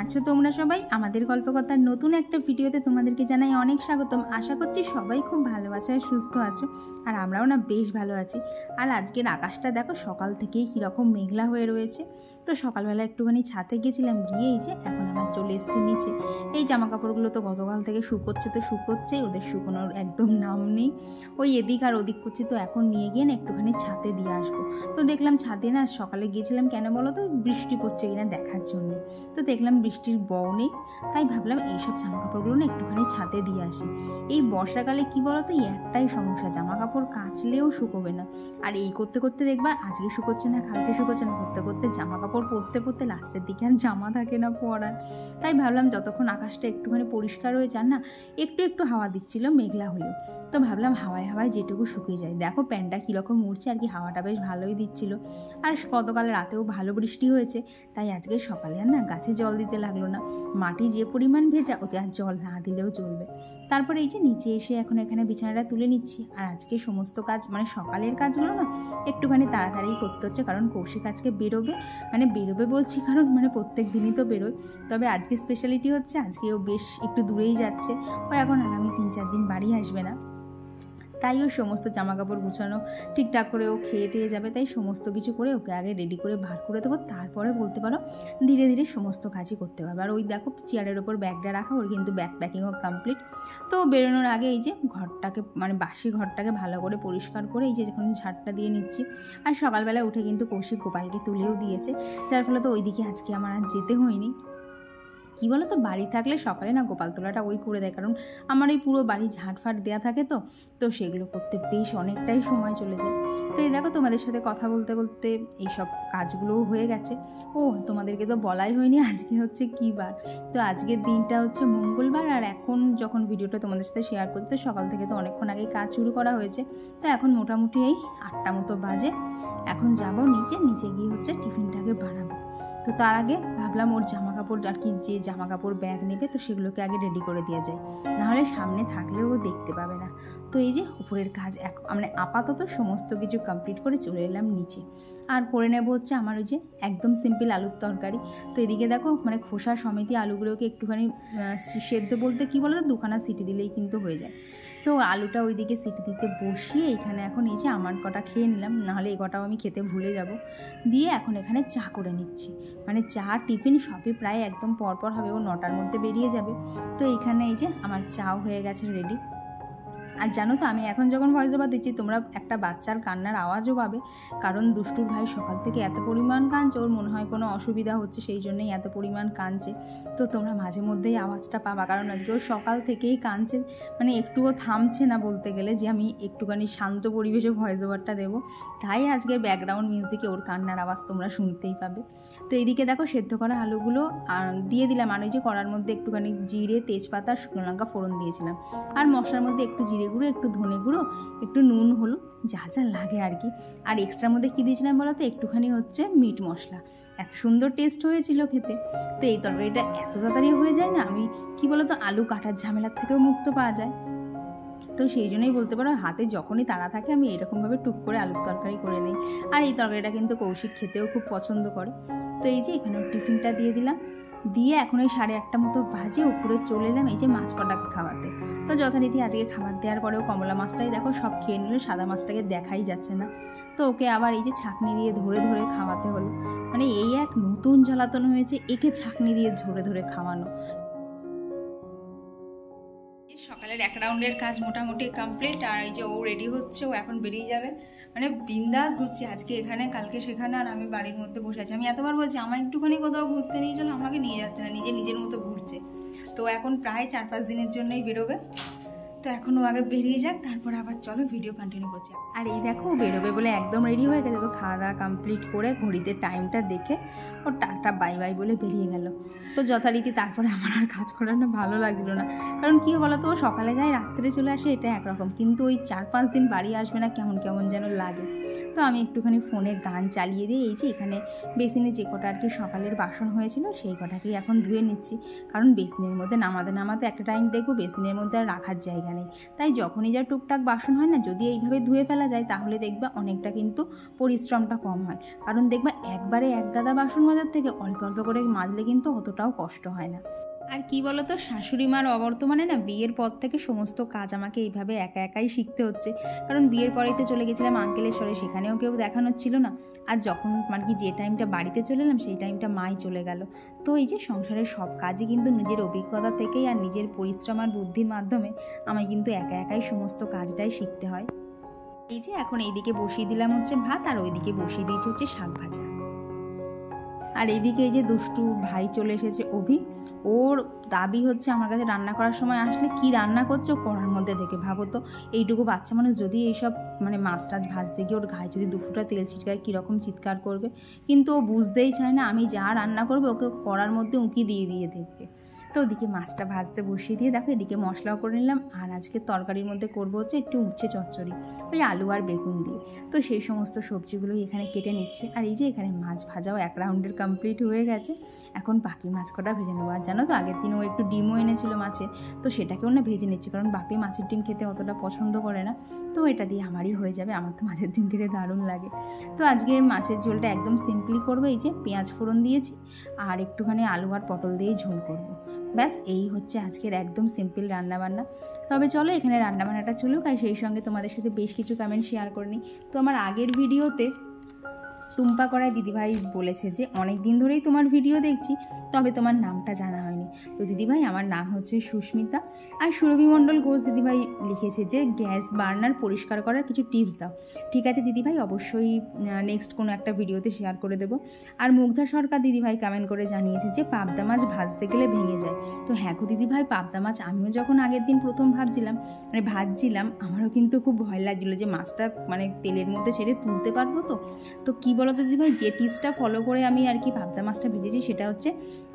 আছো তোমরা সবাই? আমাদের গল্পকথার নতুন একটা ভিডিওতে তোমাদেরকে জানাই অনেক স্বাগতম। আশা করছি সবাই খুব ভালো আছো আর সুস্থ আছো, আর আমরাও না বেশ ভালো আছি। আর আজকের আকাশটা দেখো সকাল থেকেই কীরকম মেঘলা হয়ে রয়েছে। তো সকালবেলা একটুখানি ছাদে গেছিলাম, গিয়ে এই যে এখন আবার চলে এসেছি নিচে। এই জামা কাপড়গুলো তো গতকাল থেকে শুকোচ্ছে, ওদের শুকোনোর একদম নাম নেই। ওই এদিক আর ওদিক করছি, তো এখন নিয়ে গিয়ে না একটুখানি ছাদে দিয়ে আসবো। তো দেখলাম ছাদে না সকালে গিয়েছিলাম, কেন বলো তো, বৃষ্টি পড়ছে কিনা দেখার জন্য। তো দেখলাম বৃষ্টির বউ নেই, তাই ভাবলাম এইসব জামা কাপড়গুলো না একটুখানি ছাদে দিয়ে আসি। এই বর্ষাকালে কি বলো তো, একটাই সমস্যা, জামা কাপড় কাচলেও শুকোবে না। আর এই করতে করতে দেখবা আজকে শুকোচ্ছে না, কালকে শুকোচ্ছে না, করতে করতে জামা কাপড় পরতে লাস্টের দিকে আর জামা থাকে না পরার। তাই ভাবলাম যতক্ষণ আকাশটা একটুখানি পরিষ্কার হয়ে যান না, একটু হাওয়া দিচ্ছিল মেঘলা হলেও, তো ভাবলাম হাওয়ায় যেটুকু শুকিয়ে যায়। দেখো প্যান্টটা কীরকম উড়ছে, আর কি হাওয়াটা বেশ ভালোই দিচ্ছিল। আর গতকাল রাতেও ভালো বৃষ্টি হয়েছে, তাই আজকে সকালে আর না গাছে জল দিতে লাগলো না। মাটি যে পরিমাণ ভেজা, ওতে আর জল না দিলেও চলবে। তারপরে এই যে নিচে এসে এখন এখানে বিছানাটা তুলে নিচ্ছি। আর আজকে সমস্ত কাজ মানে সকালের কাজগুলো না একটুখানি তাড়াতাড়ি করতে হচ্ছে, কারণ কৌশিক আজকে বেরোবে বলছি, কারণ প্রত্যেক দিনই তো বেরোয়। তবে আজকে স্পেশালিটি হচ্ছে আজকেও বেশ একটু দূরেই যাচ্ছে, ও এখন আগামী 3-4 দিন বাড়ি আসবে না। তাই ও সমস্ত জামা কাপড় গুছানো ঠিকঠাক করে ও খেয়ে টেয়ে যাবে, তাই সমস্ত কিছু করে ওকে আগে রেডি করে বার করে দেবো। তারপরে বলতে পারো ধীরে ধীরে সমস্ত কাজই করতে পারবে। আর ওই দেখো চেয়ারের ওপর ব্যাগটা রাখা, ওর কিন্তু ব্যাগ প্যাকিংও কমপ্লিট। তো বেরোনোর আগে এই যে ঘরটাকে বাসি ঘরটাকে ভালো করে পরিষ্কার করে এই যে যখন ঝাড়টা দিয়ে নিচ্ছি। আর সকালবেলা উঠে কিন্তু কৌশিক গোপালকে তুলেও দিয়েছে, যার ফলে তো ওইদিকে আজকে আমার আর যেতে হয়নি। কী বলো তো, বাড়ি থাকলে সকালে না গোপাল তোলাটা ওই করে দেয়, কারণ আমার এই পুরো বাড়ি ঝাঁটফাট দেওয়া থাকে, তো সেগুলো করতে বেশ অনেকটাই সময় চলে যায়। তো এই দেখো তোমাদের সাথে কথা বলতে বলতে এইসব কাজগুলোও হয়ে গেছে। তোমাদেরকে তো বলাই হয়নি আজকে হচ্ছে কী বার। তো আজকের দিনটা হচ্ছে মঙ্গলবার, আর এখন যখন ভিডিওটা তোমাদের সাথে শেয়ার করছি, তো সকাল থেকে তো অনেকক্ষণ আগেই কাজ শুরু করা হয়েছে। তো এখন মোটামুটি এই 8টা মতো বাজে। এখন যাব নিচে গিয়ে হচ্ছে টিফিনটাকে বানাবো। তো তার আগে ভাবলাম ওর জামা কাপড় আর কি, যে জামা কাপড় ব্যাগ নেবে, তো সেগুলোকে আগে রেডি করে দেওয়া যায়, নাহলে সামনে থাকলেও ও দেখতে পাবে না। তো এই যে উপরের কাজ আপাতত সমস্ত কিছু কমপ্লিট করে চলে এলাম নিচে। আর করে নেব হচ্ছে আমার ওই যে একদম সিম্পল আলুর তরকারি। তো এদিকে দেখো খোসা সমেতি আলুগুলোকে একটুখানি সেদ্ধ বলতে কী বলো তো, 2খানা সিটি দিলেই কিন্তু হয়ে যায়। তো আলুটা ওইদিকে সিটি দিতে বসিয়ে এখানে এখন এই যে আমার কটা খেয়ে নিলাম, নাহলে এই কটাও আমি খেতে ভুলে যাব। দিয়ে এখন এখানে চা করে নিচ্ছি, চা টিফিন সবই প্রায় একদম পরপর হবে, ও 9টার মধ্যে বেরিয়ে যাবে। তো এখানে এই যে আমার চাও হয়ে গেছে রেডি। আর জানো তো, আমি এখন যখন ভয়েস ওভার দিচ্ছি, তোমরা একটা বাচ্চার কান্নার আওয়াজও পাবে, কারণ দুষ্টুর ভাই সকাল থেকে এত পরিমাণ কাঁদছে, ওর মনে হয় কোনো অসুবিধা হচ্ছে, সেই জন্যই এত পরিমাণ কাঁদছে। তো তোমরা মাঝে মধ্যেই আওয়াজটা পাবা, কারণ আজকে ওর সকাল থেকেই কাঁদছে, একটুও থামছে না বলতে গেলে, যে আমি একটুখানি শান্ত পরিবেশে ভয়েস ওভারটা দেবো। তাই আজকের ব্যাকগ্রাউন্ড মিউজিকে ওর কান্নার আওয়াজ তোমরা শুনতেই পাবে। তো এইদিকে দেখো সেদ্ধ করা আলুগুলো দিয়ে দিলাম, আর ওই যে কড়ার মধ্যে একটুখানি জিরে, তেজপাতা, শুকনো লঙ্কা ফোড়ন দিয়েছিলাম। আর মশলার মধ্যে একটু জিরে গুঁড়ো, একটু ধনে গুঁড়ো, একটু নুন, হলুদ, যা যা লাগে আর কি। আর এক্সট্রার মধ্যে কী দিয়েছিলাম বলো তো, একটুখানি হচ্ছে মিট মশলা। এত সুন্দর টেস্ট হয়েছিল খেতে। তো এই তরকারিটা এত তাড়াতাড়ি হয়ে যায় না, আমি কি বলো তো, আলু কাটার ঝামেলার থেকেও মুক্ত পাওয়া যায়। তো সেই জন্যই বলতে পারো, হাতে যখনই তাড়া থাকে আমি এরকমভাবে টুক করে আলুর তরকারি করে নিই। আর এই তরকারিটা কিন্তু কৌশিক খেতেও খুব পছন্দ করে। তো এই যে এখানে টিফিনটা দিয়ে দিলাম, দিয়ে এখন ওই 8:30 মতো বাজে, উপরে চলে এলাম এই যে মাছ কটাকে খাওয়াতে। তো যথারীতি আজকে খাবার দেওয়ার পরেও কমলা মাছটাই দেখো সব খেয়ে নিল, সাদা মাছটাকে দেখাই যাচ্ছে না। তো ওকে আবার এই যে ছাঁকনি দিয়ে ধরে ধরে খাওয়াতে হলো, এই এক নতুন জ্বালাতন হয়েছে, একে ছাঁকনি দিয়ে ধরে ধরে খাওয়ানো। সকালের 1 রাউন্ডের কাজ মোটামুটি কমপ্লিট, আর এই যে ও রেডি হচ্ছে, ও এখন বেরিয়ে যাবে। বিন্দাস ঘুরছি আজকে এখানে কালকে সেখানে, আর আমি বাড়ির মধ্যে বসে আছি। আমি এতবার বলছি আমায় একটুখানি কোথাও ঘুরতে নিয়ে চলো, আমাকে নিয়ে যাচ্ছে না, নিজের মতো ঘুরছে। তো এখন প্রায় 4-5 দিনের জন্যই বেরোবে। তো এখনও আগে বেরিয়ে যাক, তারপর আবার চলো ভিডিও কন্টিনিউ করছি। আর এই দেখো বেরোবে বলে একদম রেডি হয়ে গেছে। তো খাওয়া দাওয়া কমপ্লিট করে ঘড়িতে টাইমটা দেখে ও টাটা বাই বাই বলে বেরিয়ে গেল। তো যথারীতি তারপরে আমার আর কাজ করার না ভালো লাগছিল না, কারণ কী বলো তো, ও সকালে যায় রাত্রে চলে আসে, এটা একরকম, কিন্তু ওই 4-5 দিন বাড়ি আসবে না, কেমন কেমন যেন লাগে। তো আমি একটুখানি ফোনে গান চালিয়ে দিয়ে এই যে এখানে বেসিনে যে কটা আর কি সকালের বাসন হয়েছিল, সেই কটাকেই এখন ধুয়ে নিচ্ছি, কারণ বেসিনের মধ্যে নামাতে একটা টাইম দেখবো বেসিনের মধ্যে আর রাখার জায়গা নেই। তাই যখনই যা টুকটাক বাসন হয় না, যদি এইভাবে ধুয়ে ফেলা যায়, তাহলে দেখবা অনেকটা কিন্তু পরিশ্রমটা কম হয়। কারণ দেখবা একবারে এক গাদা বাসন মাজার থেকে অল্প অল্প করে মাজলে কিন্তু অতটাও কষ্ট হয় না। আর কি বলতো, শাশুড়ি মার অবর্তমানে না বিয়ের পর থেকে সমস্ত কাজ আমাকে এইভাবে একা একাই শিখতে হচ্ছে। কারণ বিয়ের পরেই তো চলে গেছিলাম আঙ্কেলেশ্বরে, সেখানেও কেউ দেখানোর ছিল না। আর যখন মানে কি যে টাইমটা বাড়িতে চলে এলাম সেই টাইমটা মাই চলে গেল। তো এই যে সংসারের সব কাজই কিন্তু নিজের অভিজ্ঞতা থেকেই আর নিজের পরিশ্রম আর বুদ্ধির মাধ্যমে আমায় কিন্তু একা একাই সমস্ত কাজটাই শিখতে হয়। এই যে এখন এইদিকে বসিয়ে দিলাম হচ্ছে ভাত, আর ওইদিকে বসিয়ে দিয়েছি হচ্ছে শাক ভাজা। আর এইদিকে এই যে দুষ্টু ভাই চলে এসেছে অভি, ওর দাবি হচ্ছে আমার কাছে রান্না করার সময় আসলে কি রান্না করছে ও কড়ার মধ্যে দেখে। ভাবো তো, এইটুকু বাচ্চা মানুষ যদি এইসব মানে মাছ টাছ ভাজতে গিয়ে ওর গায়ে যদি 2 ফোঁটা তেল ছিটকায় কীরকম চিৎকার করবে। কিন্তু ও বুঝতেই চায় না, আমি যা রান্না করবো ওকে কড়ার মধ্যে উঁকি দিয়ে দিয়ে দেখবে। তো ওদিকে মাছটা ভাজতে বসিয়ে দিয়ে দেখো এদিকে মশলাও করে নিলাম। আর আজকে তরকারির মধ্যে করবো হচ্ছে একটু উচ্ছে চচ্চড়ি, ওই আলু আর বেগুন দিয়ে। তো সেই সমস্ত সবজিগুলোই এখানে কেটে নিচ্ছে। আর এই যে এখানে মাছ ভাজাও 1 রাউন্ডের কমপ্লিট হয়ে গেছে। এখন বাকি মাছ কটা ভেজে নেবো। আর জানো তো, আগের দিন ও একটু ডিমও এনেছিল মাছের, তো সেটাকেও না ভেজে নিচ্ছে, কারণ বাপি মাছের ডিম খেতে অতটা পছন্দ করে না। তো এটা দিয়ে আমারই হয়ে যাবে, আমার তো মাছের ডিম খেতে দারুণ লাগে। তো আজকে মাছের ঝোলটা একদম সিম্পলি করবো। এই যে পেঁয়াজ ফোড়ন দিয়েছি আর একটুখানি আলু আর পটল দিয়েই ঝোল করবো। ব্যাস এই হচ্ছে আজকের একদম সিম্পল রান্নাবান্না। তবে চলো এখানে রান্নাবান্নাটা চলুক, আর সেই সঙ্গে তোমাদের সাথে বেশ কিছু কমেন্ট শেয়ার করে নিই। তো আমার আগের ভিডিওতে টুম্পা করায় দিদিভাই বলেছে যে অনেক দিন ধরেই তোমার ভিডিও দেখছি, তবে তোমার নামটা জানা হয়নি। তো দিদিভাই, আমার নাম হচ্ছে সুস্মিতা। আর সুরভি মণ্ডল ঘোষ দিদিভাই লিখেছে যে গ্যাস বার্নার পরিষ্কার করার কিছু টিপস দাও। ঠিক আছে দিদিভাই, অবশ্যই নেক্সট কোনো একটা ভিডিওতে শেয়ার করে দেবো। আর মুগ্ধা সরকার দিদিভাই কমেন্ট করে জানিয়েছে যে পাবদা মাছ ভাজতে গেলে ভেঙে যায়। তো হ্যাঁ গো দিদিভাই, পাবদা মাছ আমিও যখন আগের দিন প্রথম ভাজছিলাম, আমারও কিন্তু খুব ভয় লাগছিলো যে মাছটা মানে তেলের মধ্যে ছেড়ে তুলতে পারবো। তো কী বলো তো দিদিভাই, যে টিপসটা ফলো করে আমি আর কি পাবদা মাছটা ভেজেছি সেটা হচ্ছে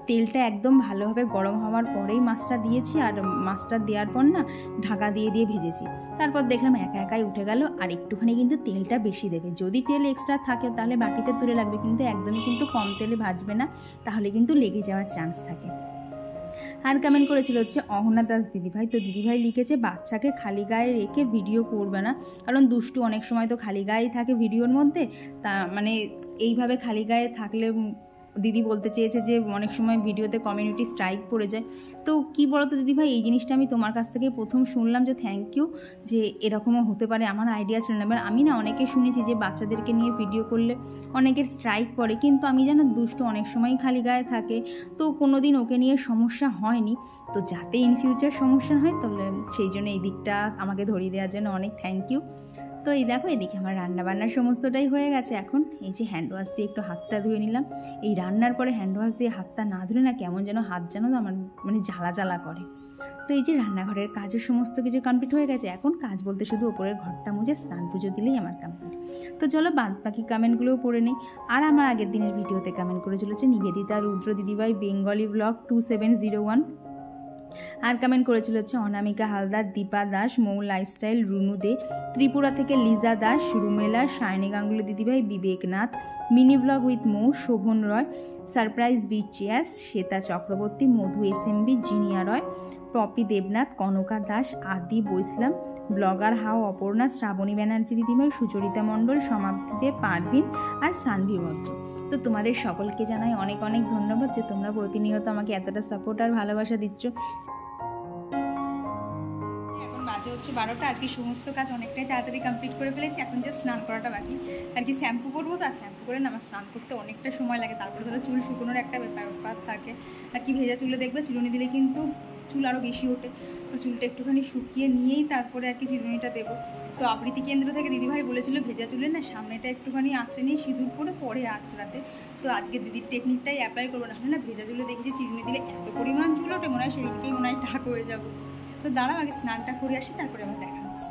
তেলটা একদম ভালোভাবে গরম হওয়ার পরেই মাছটা দিয়েছি। আর মাছটা দেওয়ার পর না ঢাকা দিয়ে দিয়ে ভেজেছি। তারপর দেখলাম একা একাই উঠে গেল। আর একটুখানি কিন্তু তেলটা বেশি দেবে, যদি তেল এক্সট্রা থাকে তাহলে বাটিতে তুলে রাখবে, কিন্তু একদমই কিন্তু কম তেলে ভাজবে না, তাহলে কিন্তু লেগে যাওয়ার চান্স থাকে। আর কমেন্ট করেছিল হচ্ছে অহনা দাস দিদিভাই। তো দিদিভাই লিখেছে বাচ্চাকে খালি গায়ে রেখে ভিডিও করবে না, কারণ দুষ্টু অনেক সময় তো খালি গায়েই থাকে ভিডিওর মধ্যে। তা মানে এইভাবে খালি গায়ে থাকলে দিদি বলতে চেয়েছে যে অনেক সময় ভিডিওতে কমিউনিটি স্ট্রাইক পড়ে যায়। তো কি বলতো দিদিভাই, এই জিনিসটা আমি তোমার কাছ থেকে প্রথম শুনলাম, যে থ্যাংক ইউ, যে এরকমও হতে পারে, আমার আইডিয়া ছিল না। এবার আমি না অনেকে শুনেছি যে বাচ্চাদেরকে নিয়ে ভিডিও করলে অনেকের স্ট্রাইক পড়ে, কিন্তু আমি জানো দুষ্টু অনেক সময়ই খালি গায়ে থাকে, তো কোনো দিন ওকে নিয়ে সমস্যা হয়নি। তো যাতে ইন ফিউচার সমস্যা হয়, তাহলে সেই জন্য এই দিকটা আমাকে ধরিয়ে দেওয়ার জন্য অনেক থ্যাংক ইউ। তো এই দেখো এদিকে আমার রান্নাবান্নার সমস্তটাই হয়ে গেছে। এখন এই যে হ্যান্ড ওয়াশ দিয়ে একটু হাতটা ধুয়ে নিলাম। এই রান্নার পরে হ্যান্ড ওয়াশ দিয়ে হাতটা না ধুলে না কেমন যেন হাত জানো তো আমার মানে জ্বালা জ্বালা করে। তো এই যে রান্নাঘরের কাজও সমস্ত কিছু কমপ্লিট হয়ে গেছে। এখন কাজ বলতে শুধু ওপরের ঘরটা মুছে স্নান পুজো দিলেই আমার কমপ্লিট। তো চলো বাদ বাকি কমেন্টগুলোও পড়ে নিই। আর আমার আগের দিনের ভিডিওতে কমেন্ট করেছিল হচ্ছে নিবেদিতা রুদ্র দিদিভাই বেঙ্গলি ব্লগ 2701। আর কমেন্ট করেছিল হচ্ছে অনামিকা হালদার, দীপা দাস, মৌ লাইফস্টাইল, রুনু দে, ত্রিপুরা থেকে লিজা দাস, রুমেলা, শাইনি গাঙ্গুলি দিদিভাই, Bibeknath, mini blog with Mou, Shovan Roy, surprise বিচিয়াস, শ্বেতা চক্রবর্তী, মধু এসএমবি, জিনিয়া রয়, পপি দেবনাথ, কনকা দাস, আদি বৈসলাম, ব্লগার হাও অপর্ণা, শ্রাবণী ব্যানার্জি দিদিভাই, সুচরিতা মণ্ডল, সমাপ্তি দে, পারভিন আর সানভি ভদ্র। তো তোমাদের সকলকে জানাই অনেক অনেক ধন্যবাদ যে তোমরা প্রতিনিয়ত আমাকে এতটা সাপোর্ট আর ভালোবাসা দিচ্ছ। এখন বাজে হচ্ছে 12টা। আজকে সমস্ত কাজ অনেকটাই তাড়াতাড়ি কমপ্লিট করে ফেলেছি। এখন জাস্ট স্নান করাটা বাকি। আর কি শ্যাম্পু করবো, তো শ্যাম্পু করে না আমার স্নান করতে অনেকটা সময় লাগে। তারপরে ধরো চুল শুকোনোর একটা ব্যাপার থাকে। আর কি ভেজা চুলে দেখবে চিরুনি দিলে কিন্তু চুল আরও বেশি ওঠে। তো চুলটা একটুখানি শুকিয়ে নিয়েই তারপরে আর কি চিরুনিটা দেবো। তো আবৃত্তি কেন্দ্র থেকে দিদিভাই বলেছিল ভেজা চুলে না সামনেটা একটুখানি আঁচড়ে নিয়ে সিঁদুর করে পরে আঁচড়াতে। তো আজকে দিদির টেকনিকটাই অ্যাপ্লাই করবো। না হলে না ভেজা চুলে দেখেছি চিরুনি দিলে এত পরিমাণ চুল ওঠে, মনে হয় সেদিকেই মনে হয় টাক হয়ে যাবো। তো দাঁড়াও আগে স্নানটা করে আসি, তারপরে আমার দেখা হচ্ছে।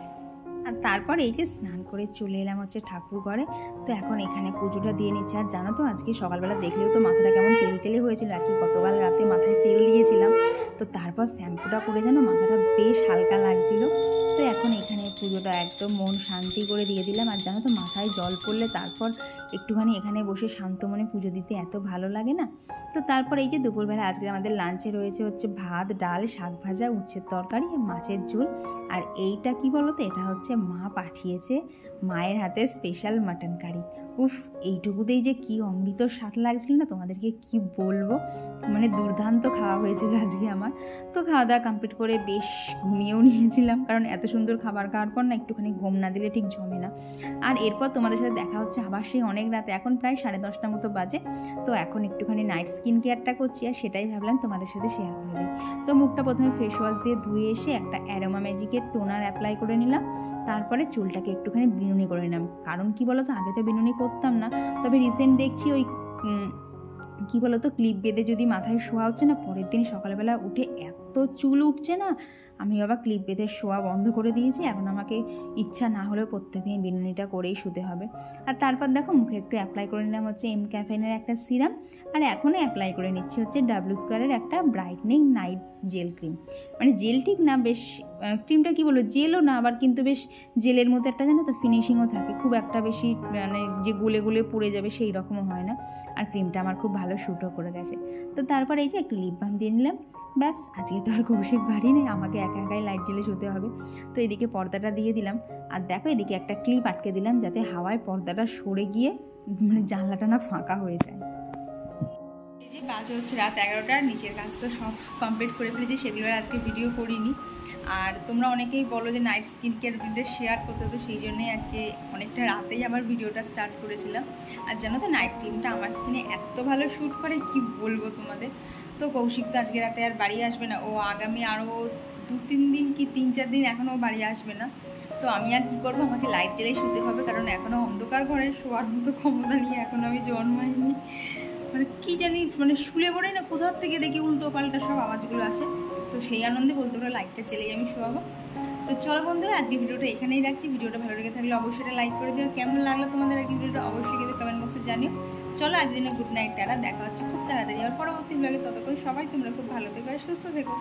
আর তারপর এই যে স্নান করে চলে এলাম হচ্ছে ঠাকুর ঘরে। তো এখন এখানে পুজোটা দিয়ে নিচ্ছে। আর জানো তো আজকে সকালবেলা দেখলেও তো মাথাটা কেমন তেল তেলে হয়েছিল আর কি, গতকাল রাতে মাথায় তেল দিয়েছিলাম। তো তারপর শ্যাম্পুটা করে যেন মাথাটা বেশ হালকা লাগছিল। তো এখন এখানে পুজোটা একদম মন শান্তি করে দিয়ে দিলাম। আর জানো তো মাথায় জল পড়লে তারপর একটুখানি এখানে বসে শান্ত মনে পুজো দিতে এত ভালো লাগে না। তো তারপর এই যে দুপুরবেলা আজকে আমাদের লাঞ্চে রয়েছে হচ্ছে ভাত, ডাল, শাক ভাজা, উচ্ছের তরকারি, মাছের ঝোল। আর এইটা কি বলো তো, এটা হচ্ছে মা পাঠিয়েছে, মায়ের হাতে স্পেশাল মাটন কারি। উফ, এইটুকুতেই যে কি অমৃত স্বাদ লাগছিল না, তোমাদেরকে কি বলবো, মানে দুর্দান্ত খাওয়া হয়েছিল আজকে আমার। তো খাওয়া দাওয়া কমপ্লিট করে বেশ ঘুমিয়েও নিয়েছিলাম, কারণ এত সুন্দর খাবার খাওয়ার পর না একটুখানি ঘুম না দিলে ঠিক জমে না। আর এরপর তোমাদের সাথে দেখা হচ্ছে আবার সেই অনেক রাতে, এখন প্রায় 10:30 মতো বাজে। তো এখন একটুখানি নাইট স্কিন কেয়ারটা করছি, আর সেটাই ভাবলাম তোমাদের সাথে শেয়ার করে দিই। তো মুখটা প্রথমে ফেস ওয়াশ দিয়ে ধুয়ে এসে একটা অ্যারোমা ম্যাজিকের টোনার অ্যাপ্লাই করে নিলাম। তারপরে চুলটাকে একটুখানি বিনুনি করে নিলাম, কারণ কি বলতো আগে তো বিনুনি করতাম না, তবে রিসেন্ট দেখছি ওই কি বলতো ক্লিপ বেঁধে যদি মাথায় শোয়া হচ্ছে না, পরের দিন সকালবেলা উঠে এত চুল উঠছে না, আমি আবার ক্লিপ বেঁধে শোয়া বন্ধ করে দিয়েছি। এখন আমাকে ইচ্ছা না হলেও প্রত্যেকদিন বিনুনিটা করেই শুতে হবে। আর তারপর দেখো মুখে একটু অ্যাপ্লাই করে নিলাম হচ্ছে এম ক্যাফেনের একটা সিরাম, আর এখনও অ্যাপ্লাই করে নিচ্ছি হচ্ছে W² একটা ব্রাইটনিং নাইট জেল ক্রিম। মানে জেল ঠিক না, বেশ ক্রিমটা কি বলবো, জেলও না আবার, কিন্তু বেশ জেলের মতো একটা জানো তো ফিনিশিংও থাকে, খুব একটা বেশি মানে যে গলে গলে পড়ে যাবে সেই রকমও হয় না। আর ক্রিমটা আমার খুব ভালো শ্যুটও করে গেছে। তো তারপর এই যে একটু লিপ বাম দিয়ে নিলাম, ব্যাস। আজকে তো আর কৌশিক বাড়ি নেই, আমাকে একা একাই লাইট জ্বেলে শুতে হবে। তো এদিকে পর্দাটা দিয়ে দিলাম, আর দেখো এদিকে একটা ক্লিপ আটকে দিলাম যাতে হাওয়ায় পর্দাটা সরে গিয়ে মানে জানলাটা না ফাঁকা হয়ে যায়। এই যে বাজে হচ্ছে রাত 11টা, নিচের কাজ তো সব কমপ্লিট করে ফেলেছি, সেগুলোর আজকে ভিডিও করিনি। আর তোমরা অনেকেই বলো যে night skin care video share করতে, তো সেই জন্যই আজকে অনেকটা রাতেই আবার ভিডিওটা স্টার্ট করেছিলাম। আর জানো তো নাইট ক্রিমটা আমার স্কিনে এত ভালো শ্যুট করে কি বলবো তোমাদের। তো কৌশিক তো আজকে রাতে আর বাড়ি আসবে না, ও আগামী আরও 2-3 দিন কি 3-4 দিন এখনও বাড়ি আসবে না। তো আমি আর কি করবো, আমাকে লাইট জ্বেলেই শুতে হবে, কারণ এখনও অন্ধকার ঘরে শোয়ার মতো ক্ষমতা নিয়ে এখনও আমি জন্মাইনি। মানে কী জানি, মানে শুলে পড়ে না কোথার থেকে দেখি উল্টো পাল্টা সব আওয়াজগুলো আসে। তো সেই আনন্দে বলতে পারো লাইটটা জ্বেলেই আমি শোয়াবো। তো চলো বন্ধুরা, আজকে ভিডিওটা এখানেই রাখছি। ভিডিওটা ভালো লেগে থাকলে অবশ্যই লাইক করে দিও। কেমন লাগলো তোমাদের আজকে ভিডিওটা অবশ্যই কিন্তু কমেন্ট বক্সে জানিও। চলো আজকের জন্য গুড নাইট, টাটা, দেখা হচ্ছে খুব তাড়াতাড়ি আর পরবর্তী ব্লগে। ততক্ষণ সবাই তোমরা খুব ভালো থেকো আর সুস্থ থেকো।